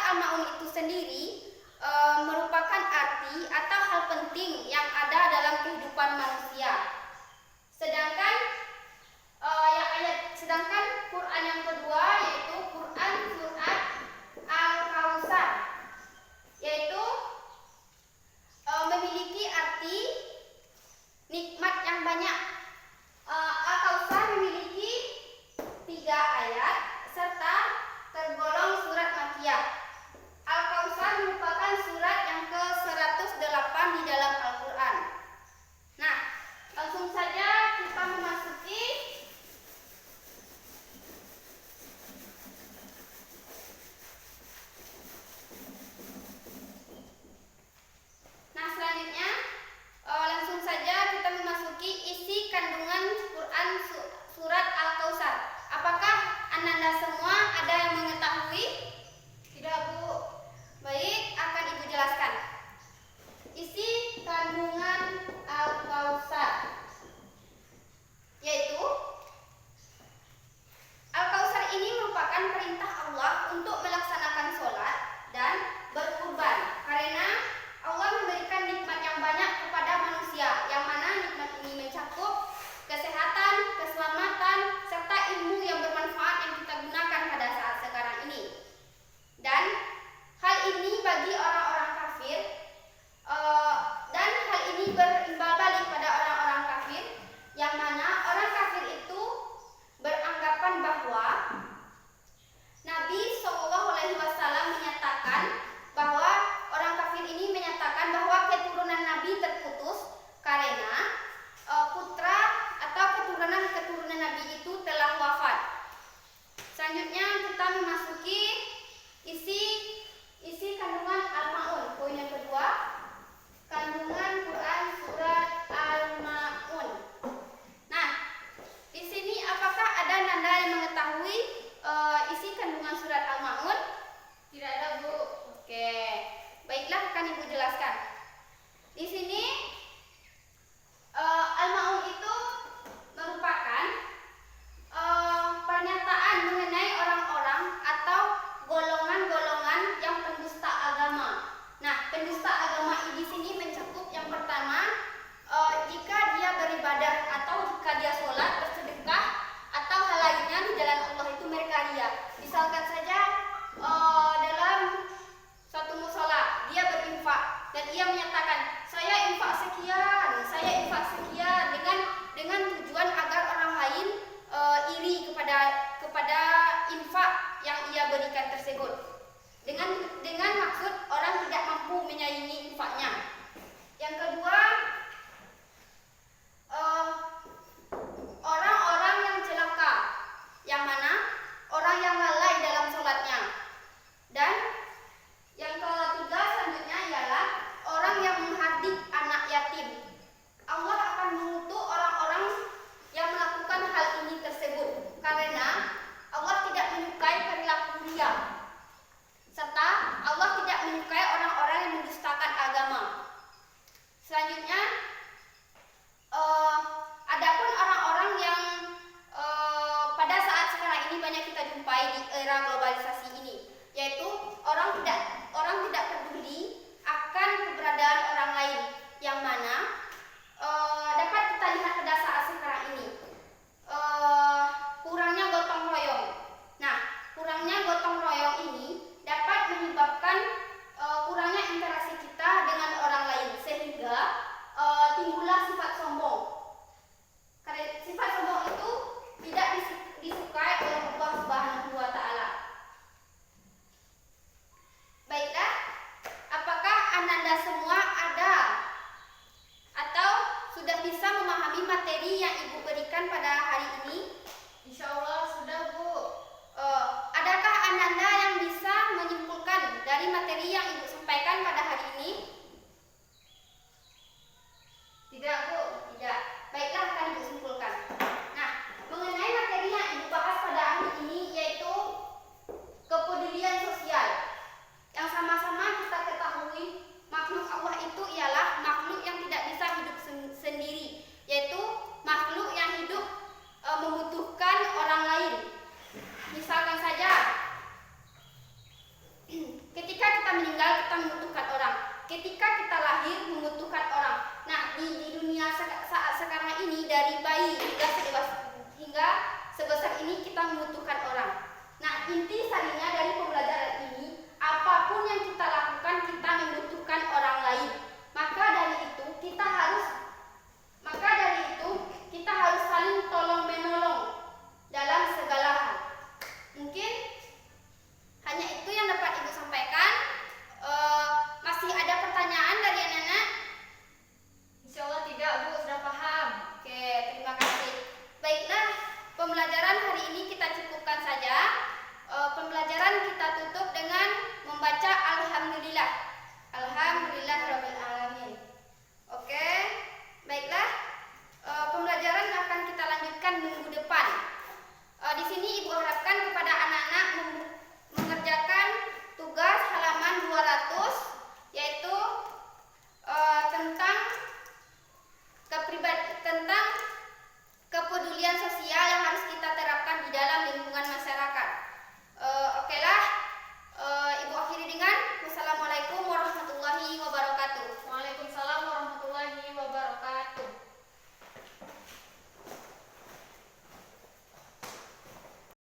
al-ma'un itu sendiri merupakan arti atau hal penting yang ada dalam kehidupan manusia. Sedangkan Quran yang kedua yaitu Quran surat Al-Kautsar, yaitu memiliki arti nikmat yang banyak. Al-Kautsar memiliki 3 ayat serta tergolong surat Makkiyah. Al-Kautsar merupakan surat yang ke-108 di dalam Al-Quran. Nah, langsung saja kita memasuki isi kandungan Quran surat Al-Kautsar. Apakah Anda semua ada yang mengetahui? Tidak, Bu. Baik, akan Ibu jelaskan. Isi kandungan Al-Kautsar yaitu Al-Kautsar ini merupakan perintah Allah untuk melaksanakan sholat dan berkurban, karena Allah memberikan nikmat yang banyak kepada manusia, yang mana nikmat ini mencakup kesehatan, keselamatan, serta ilmu yang bermanfaat yang kita gunakan pada saat sekarang ini. Dan hal ini bagi orang-orang kafir, dan hal ini berimbal balik pada orang-orang kafir, yang mana orang kafir itu beranggapan bahwa Nabi SAW menyatakan bahwa orang kafir ini menyatakan bahwa keturunan Nabi terputus karena putra atau keturunan Nabi itu telah wafat. Selanjutnya kita memasuki isi kandungan Al-Ma'un. Poin yang kedua, kandungan Quran surat Al-Ma'un. Nah, di sini apakah ada Anda yang mengetahui isi kandungan surat Al-Ma'un? Tidak ada, Bu. Oke. Baiklah, akan Ibu jelaskan. Di sini Al-Ma'un itu merupakan pernyataan mengenai orang-orang atau golongan-golongan yang pendusta agama. Nah, pendusta agama di sini mencakup yang pertama, jika dia beribadah atau jika dia sholat, bersedekah atau hal lainnya di jalan Allah itu mereka ria. Misalkan saja dalam suatu mushola dia berinfak dan ia menyatakan saya infak sekian dengan tujuan agar orang lain iri kepada infak yang ia berikan tersebut, dengan maksud orang tidak mampu menyaingi infaknya. Yang kedua, orang-orang yang celaka, yang mana orang yang lalai dalam sholatnya. Dan yang ketiga selanjutnya ialah orang yang menghardik anak yatim. Allah akan mengutuk orang-orang yang melakukan hal ini tersebut, karena Allah tidak menyukai perilaku ria, serta Allah tidak menyukai orang-orang yang mendustakan agama. Selanjutnya, adapun orang-orang yang pada saat sekarang ini banyak kita jumpai di era